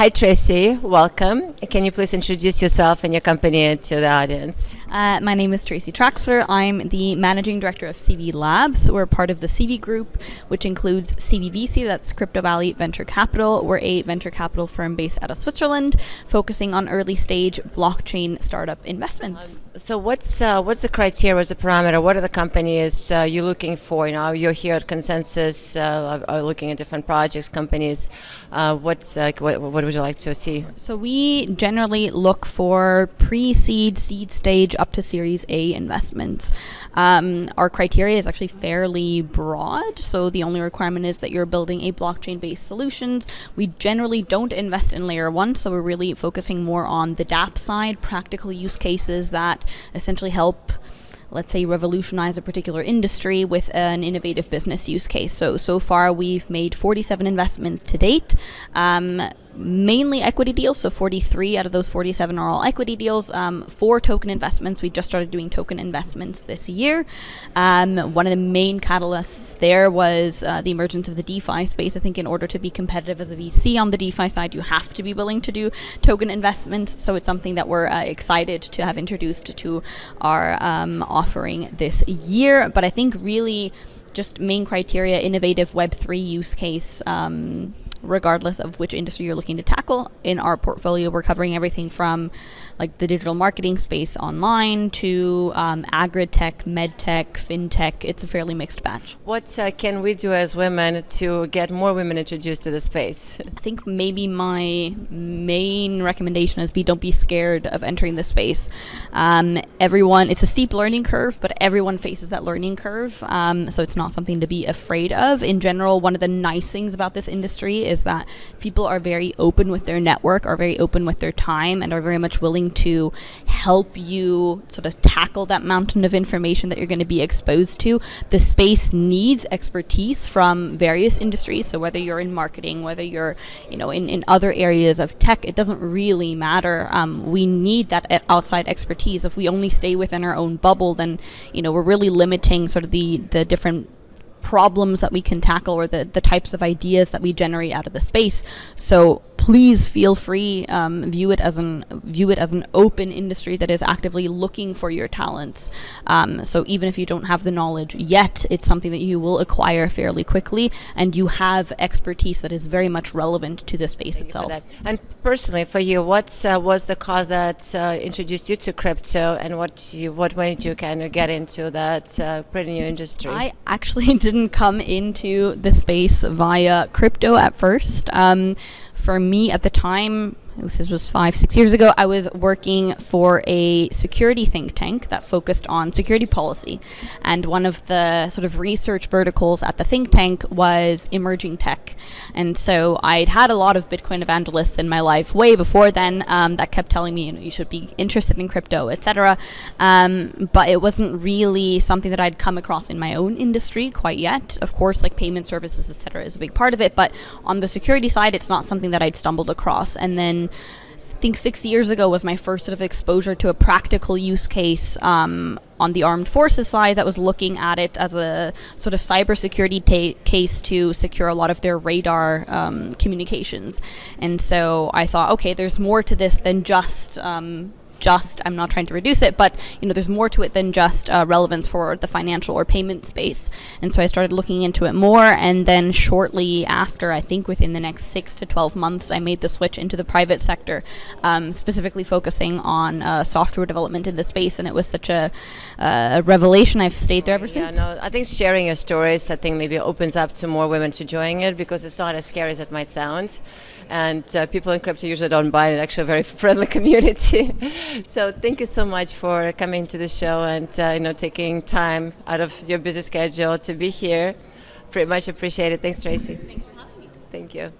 Hi, Tracy. Welcome. Can you please introduce yourself and your company to the audience? My name is Tracy Trachsler. I'm the managing director of TKYOLABS. We're part of the CV group, which includes CVVC, that's Crypto Valley Venture Capital. We're a venture capital firm based out of Switzerland, focusing on early stage blockchain startup investments. So what's the criteria, what's the parameter? What are the companies you're looking for? You're here at Consensus, looking at different projects, companies. What would you like to see? So we generally look for pre-seed, seed stage, up to Series A investments. Our criteria is actually fairly broad. So the only requirement is that you're building a blockchain-based solutions. We generally don't invest in layer one, so we're really focusing more on the dApp side, practical use cases that essentially help, let's say, revolutionize a particular industry with an innovative business use case. So far we've made 47 investments to date, mainly equity deals. So 43 out of those 47 are all equity deals. 4 token investments. We just started doing token investments this year. One of the main catalysts there was the emergence of the DeFi space. I think in order to be competitive as a VC on the DeFi side, you have to be willing to do token investments. So it's something that we're excited to have introduced to our offering this year. But I think really just main criteria, innovative Web3 use case, regardless of which industry you're looking to tackle. In our portfolio, we're covering everything from like the digital marketing space online to agri-tech, med-tech, fintech. It's a fairly mixed batch. What can we do as women to get more women introduced to the space? I think maybe my main recommendation is don't be scared of entering the space. It's a steep learning curve, but everyone faces that learning curve. So it's not something to be afraid of. In general, one of the nice things about this industry is that people are very open with their network, are very open with their time, and are very much willing to help you sort of tackle that mountain of information that you're going to be exposed to. The space needs expertise from various industries. So whether you're in marketing, whether you're in other areas of tech, it doesn't really matter. We need that outside expertise. If we only stay within our own bubble, then we're really limiting sort of the different problems that we can tackle, or the types of ideas that we generate out of the space. So please feel free, view it as an open industry that is actively looking for your talents. So even if you don't have the knowledge yet, it's something that you will acquire fairly quickly, and you have expertise that is very much relevant to the space itself. And personally, for you, what was the cause that introduced you to crypto, and what made you kind of get into that pretty new industry? I actually didn't come into the space via crypto at first. For me at the time, this was 5-6 years ago, I was working for a security think tank that focused on security policy. And one of the sort of research verticals at the think tank was emerging tech. And so I'd had a lot of Bitcoin evangelists in my life way before then that kept telling me, you should be interested in crypto, etc. But it wasn't really something that I'd come across in my own industry quite yet. Of course, like payment services, etc. is a big part of it. But on the security side, it's not something that I'd stumbled across. And then I think 6 years ago was my first sort of exposure to a practical use case on the armed forces side that was looking at it as a sort of cybersecurity case to secure a lot of their radar communications. And so I thought, okay, there's more to this than just I'm not trying to reduce it, but there's more to it than just relevance for the financial or payment space. And so I started looking into it more, and then shortly after, I think within the next 6 to 12 months, I made the switch into the private sector, specifically focusing on software development in the space, and it was such a revelation. I've stayed there ever since. I think sharing your stories, I think maybe opens up to more women to join it, because it's not as scary as it might sound. And people in crypto usually don't buy it. It's actually a very friendly community. So thank you so much for coming to the show and taking time out of your busy schedule to be here. Pretty much appreciate it. Thanks, Tracy. Thanks for having me. Thank you.